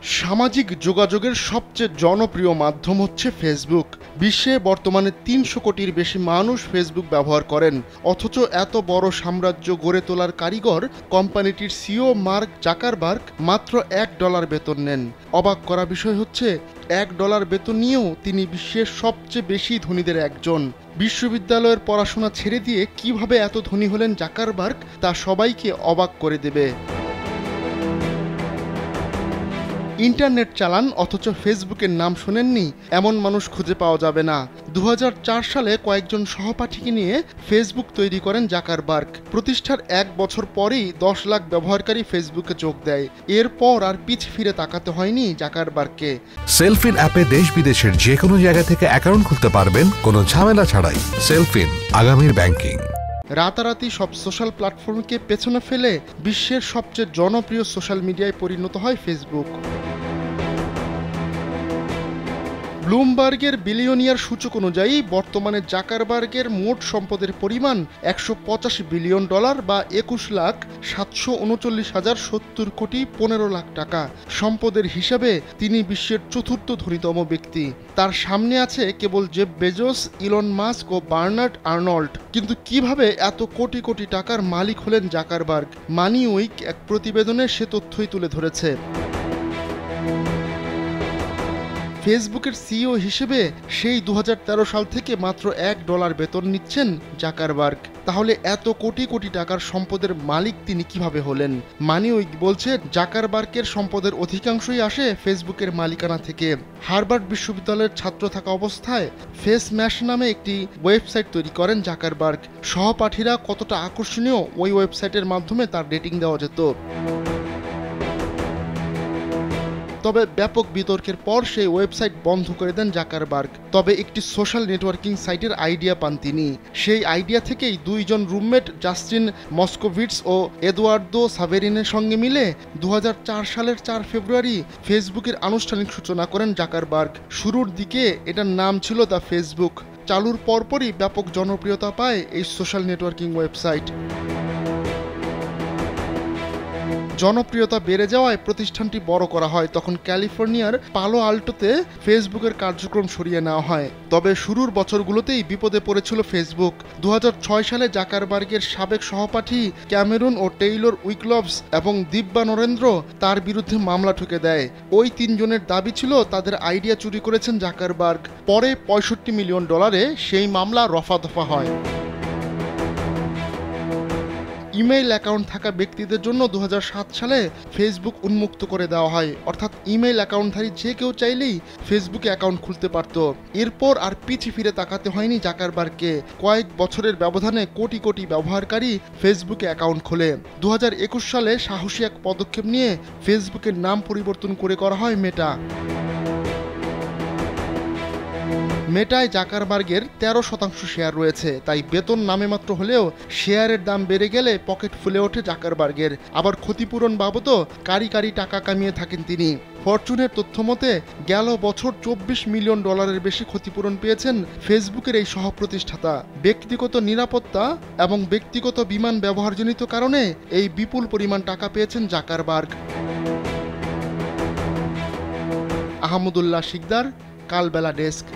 সামাজিক যোগাযোগের সবচেয়ে জনপ্রিয় মাধ্যম হচ্ছে ফেসবুক। বিশ্বে বর্তমানে ৩০০ কোটির বেশি মানুষ ফেসবুক ব্যবহার করেন। অথচ এত বড় সাম্রাজ্য গড়ে তোলার কারিগর কোম্পানিটির সিইও মার্ক জাকারবার্গ মাত্র $1 বেতন নেন। অবাক করা বিষয় হচ্ছে $1 বেতন নিয়েও তিনি বিশ্বের সবচেয়ে বেশি ধনীদের একজন। বিশ্ববিদ্যালয়ের পড়াশোনা ছেড়ে দিয়ে কিভাবে এত ধনী হলেন জাকারবার্গ তা সবাইকে অবাক করে দেবে। ইন্টারনেট চালান অথচ ফেসবুকের নাম শোনেননি এমন মানুষ খুঁজে পাওয়া যাবে না। 2004 সালে কয়েকজন সহপাঠীকে নিয়ে ফেসবুক তৈরি করেন জাকারবার্গ। প্রতিষ্ঠার 1 বছর পরেই 10 লাখ ব্যবহারকারী ফেসবুকে যোগ দেয়। এরপর আর পিছ ফিরে তাকাতে হয়নি জাকারবার্গকে। সেলফিন অ্যাপে দেশ বিদেশের যে কোনো জায়গা থেকে অ্যাকাউন্ট খুলতে পারবেন কোনো ঝামেলা ছাড়াই। সেলফিন, আগামীর ব্যাংকিং। রাতারাতি সব সোশ্যাল প্ল্যাটফর্মকে পেছনে ফেলে বিশ্বের সবচেয়ে জনপ্রিয় সোশ্যাল মিডিয়ায় পরিণত হয় ফেসবুক। ব্লুমবার্গের বিলিয়নিয়ার সূচক অনুযায়ী বর্তমানে জাকারবার্গের মোট সম্পদের পরিমাণ $185 বিলিয়ন বা 21,739,070 কোটি 15 লাখ টাকা। সম্পদের হিসাবে তিনি বিশ্বের চতুর্থ ধনীতম ব্যক্তি। তার সামনে আছে কেবল জেফ বেজোস, ইলন মাস্ক ও বার্নার্ড আর্নল্ড। কিন্তু কিভাবে এত কোটি কোটি টাকার মালিক হলেন জাকারবার্গ? মানি উইক এক প্রতিবেদনে সে তথ্যই তুলে ধরেছে। ফেসবুকের সিইও হিসেবে সেই 2013 সাল থেকে মাত্র $1 বেতন নিচ্ছেন জাকারবার্গ। তাহলে এত কোটি কোটি টাকার সম্পদের মালিক তিনি কিভাবে হলেন? মানি উইক বলছে জাকারবার্গের সম্পদের অধিকাংশই আসে ফেসবুকের মালিকানা থেকে। হার্ভার্ড বিশ্ববিদ্যালয়ের ছাত্র থাকা অবস্থায় ফেস ম্যাশ নামে একটি ওয়েবসাইট তৈরি করেন জাকারবার্গ। সহপাঠীরা কতটা আকর্ষণীয় ওই ওয়েবসাইটের মাধ্যমে তার রেটিং দেওয়া যেত। তবে ব্যাপক বিতর্কের পর সেই ওয়েবসাইট বন্ধ করে দেন জাকারবার্গ। তবে একটি সোশ্যাল নেটওয়ার্কিং সাইটের আইডিয়া পান তিনি। সেই আইডিয়া থেকেই দুইজন রুমমেট জাস্টিন মস্কোভিটস ও এদুয়ার্দো সাভেরিনের সঙ্গে মিলে 2004 সালের 4 ফেব্রুয়ারি ফেসবুকের আনুষ্ঠানিক সূচনা করেন জাকারবার্গ। শুরুর দিকে এটার নাম ছিল দ্য ফেসবুক। চালুর পরপরই ব্যাপক জনপ্রিয়তা পায় এই সোশ্যাল নেটওয়ার্কিং ওয়েবসাইট। জনপ্রিয়তা বেড়ে যাওয়ায় প্রতিষ্ঠানটি বড় করা হয়। তখন ক্যালিফোর্নিয়ার পালো আল্টোতে ফেসবুকের কার্যক্রম সরিয়ে নেওয়া হয়। তবে শুরুর বছরগুলোতেই বিপদে পড়েছিল ফেসবুক। 2006 সালে জাকারবার্গের সাবেক সহপাঠী ক্যামেরুন ও টেইলর উইকলভস এবং দিব্যা নরেন্দ্র তার বিরুদ্ধে মামলা ঠুকে দেয়। ওই 3 জনের দাবি ছিল তাদের আইডিয়া চুরি করেছেন জাকারবার্গ। পরে $65 মিলিয়ন সেই মামলা রফাদফা হয়। ইমেইল অ্যাকাউন্ট থাকা ব্যক্তিদের জন্য 2007 সালে ফেসবুক উন্মুক্ত করে দেওয়া হয়। অর্থাৎ ইমেইল অ্যাকাউন্টধারী যে কেউ চাইলেই ফেসবুকে অ্যাকাউন্ট খুলতে পারত। এরপর আর পিছে ফিরে তাকাতে হয়নি জাকারবার্গকে। কয়েক বছরের ব্যবধানে কোটি কোটি ব্যবহারকারী ফেসবুকে অ্যাকাউন্ট খোলে। 2021 সালে সাহসী এক পদক্ষেপ নিয়ে ফেসবুকের নাম পরিবর্তন করে করা হয় মেটা। মেটায় জাকারবার্গের 13% শেয়ার রয়েছে। তাই বেতন নামে মাত্র হলেও শেয়ারের দাম বেড়ে গেলে পকেট ফুলে ওঠে জাকারবার্গের। আবার ক্ষতিপূরণ বাবদও কারি টাকা কামিয়ে থাকেন তিনি। ফরচুনের তথ্য মতে গেল বছর $24 মিলিয়ন বেশি ক্ষতিপূরণ পেয়েছেন ফেসবুকের এই সহপ্রতিষ্ঠাতা। ব্যক্তিগত নিরাপত্তা এবং ব্যক্তিগত বিমান ব্যবহারজনিত কারণে এই বিপুল পরিমাণ টাকা পেয়েছেন জাকারবার্গ। আহমদুল্লাহ শিকদার, কালবেলা ডেস্ক।